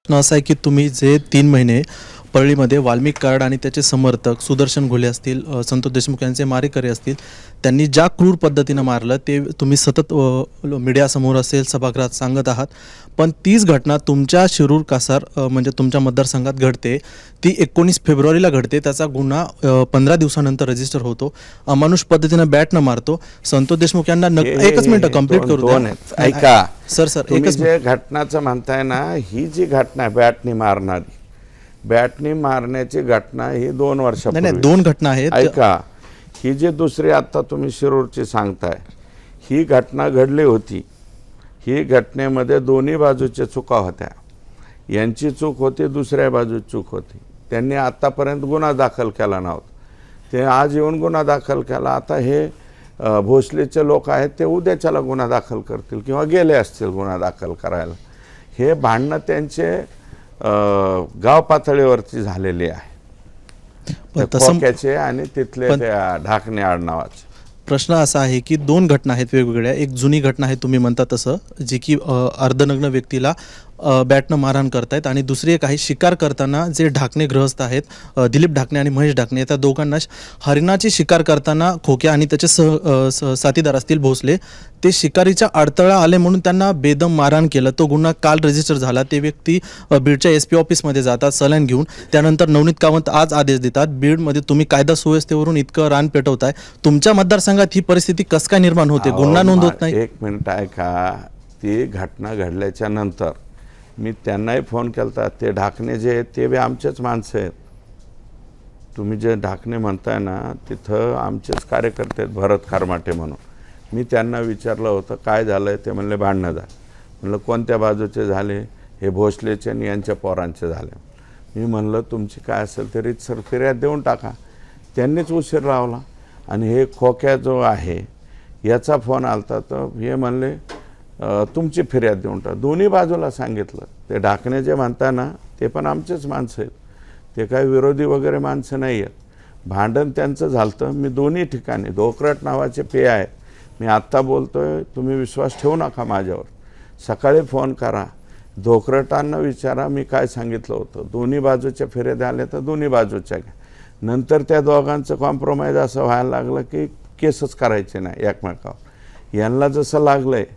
प्रश्न असा आहे की तुम्ही जे 3 महिने परळीमध्ये वाल्मिक कराड आणि त्याचे समर्थक सुदर्शन घोले असतील, संतोष देशमुख यांचे मारेकरी असतील, त्यांनी ज्या क्रूर पद्धतीनं मारलं ते तुम्ही सतत मीडियासमोर असेल सभागृहात सांगत आहात. पण तीच घटना तुमच्या शिरूर कासार म्हणजे तुमच्या मतदारसंघात घडते. ती 19 फेब्रुवारीला घडते. त्याचा गुन्हा 15 दिवसानंतर रजिस्टर होतो. अमानुष पद्धतीनं बॅटनं मारतो. संतोष देशमुख यांना एकच मिनिट कंप्लीट करू द्या. ऐका सर तुम्ही एकच जे घटनाचं म्हणताय ना, ही जी घटना आहे बॅटनी मारणारी, बॅटनी मारण्याची घटना ही 2 वर्षापूर्वी. नाही 2 घटना आहेत. ऐका, ही जी दुसरी आता तुम्ही शिरूरची सांगताय, ही घटना घडली होती. ही घटनेमध्ये दोन्ही बाजूच्या चुका होत्या. यांची चूक होती, दुसऱ्या बाजूची चूक होती. त्यांनी आत्तापर्यंत गुन्हा दाखल केला नव्हता. ते आज येऊन गुन्हा दाखल केला. आता हे भोसलेचे लोक आहेत, ते उद्याच्याला गुन्हा दाखल करतील किंवा गेले असतील गुन्हा दाखल करायला. हे भांडणं त्यांचे गाव पातळीवरची झालेली आहे, खोक्याचे आणि तिथले त्या ढाकणे आडनावाचे. प्रश्न असा आहे की 2 घटना आहेत वेगवेगळ्या. एक जुनी घटना आहे तुम्ही म्हणता तसं, जी की अर्धनग्न व्यक्तीला बॅटनं मारहाण करतायत, आणि दुसरी एक आहे शिकार करताना जे ढाकणे गृहस्थ आहेत, दिलीप ढाकणे आणि महेश ढाकणे, त्या दोघांना हरिणाची शिकार करताना खोक्या आणि त्याचे साथीदार असतील भोसले, ते शिकारीच्या अडथळा आले म्हणून त्यांना बेदम मारहाण केलं. तो गुन्हा काल रजिस्टर झाला. ते व्यक्ती बीडच्या SP ऑफिसमध्ये जातात सलाईन घेऊन. त्यानंतर नवनीत कामत आज आदेश देतात. बीडमध्ये तुम्ही कायदा सुव्यवस्थेवरून इतकं रान पेटवताय. तुमच्या मतदारसंघात ही परिस्थिती कसं काय निर्माण होते? गुन्हा नोंद होत नाही? एक मिनिट ऐका, ती घटना घडल्याच्या नंतर मी त्यांनाही फोन केला. ते ढाकणे जे आहेत ते बी आमचेच माणसं आहेत. तुम्ही जे ढाकणे म्हणताय ना, तिथं आमचेच कार्यकर्ते आहेत, भरत खारमाटे म्हणून. मी त्यांना विचारलं होतं काय झालं आहे. ते म्हणले भांडणं झालं. म्हणलं कोणत्या बाजूचे झाले? हे भोसलेचे आणि यांच्या पोरांचे झाले. मी म्हणलं तुमची काय असेल तरी सर फिर्याद देऊन टाका. त्यांनीच उशीर लावला. आणि हे खोक्या जो आहे याचा फोन आलता, तर हे म्हणले तुमची फिर्याद देऊन टाका. दोन्ही बाजूला सांगितलं. ते ढाकणे जे म्हणता ना, ते पण आमचेच माणसं आहेत. ते काही विरोधी वगैरे माणसं नाही आहेत. भांडण त्यांचं झालं. मी दोन्ही ठिकाणी, धोकरट नावाचे पे आहे, मी आत्ता बोलतोय, तुम्ही विश्वास ठेवू नका माझ्यावर. सकाळी फोन करा, धोकरटांना विचारा मी काय सांगितलं होतं. दोन्ही बाजूच्या फिर्याद्या आल्या तर दोन्ही बाजूच्या घ्या. नंतर त्या दोघांचं कॉम्प्रोमाइज असं व्हायला लागलं की केसच करायचे नाही एकमेकावर. यांना जसं लागलं आहे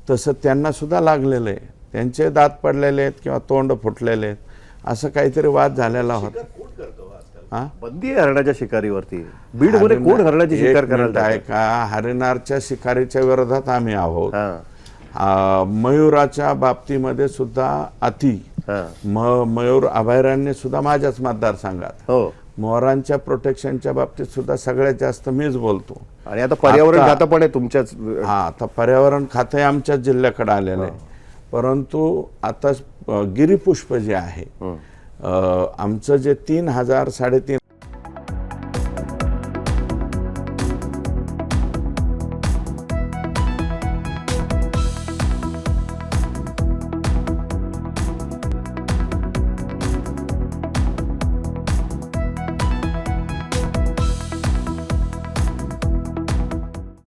तसं त्यांनासुद्धा लागलेलं आहे. त्यांचे दात पडलेले आहेत किंवा तोंड फुटलेले आहेत, असं काहीतरी वाद झालेला होता. बंदी आहे हरणाच्या शिकारीवरती. बीडमध्ये कोण हरणाची शिकार करायला आहे का? हरिणारच्या शिकारीच्या विरोधात आम्ही आहोत. मयुराच्या बाबतीमध्ये सुद्धा मयूर अभयारण्य सुद्धा माझ्याच मतदारसंघात. हो, मोरांच्या प्रोटेक्शनच्या बाबतीत सुद्धा सगळ्यात जास्त मीच बोलतो. आणि आता पर्यावरण खातं पण आहे तुमच्याच. आता पर्यावरण खातं आमच्याच जिल्ह्याकडे आलेलं आहे. परंतु आता गिरीपुष्प जे आहे, आमचं जे 3,000 3,500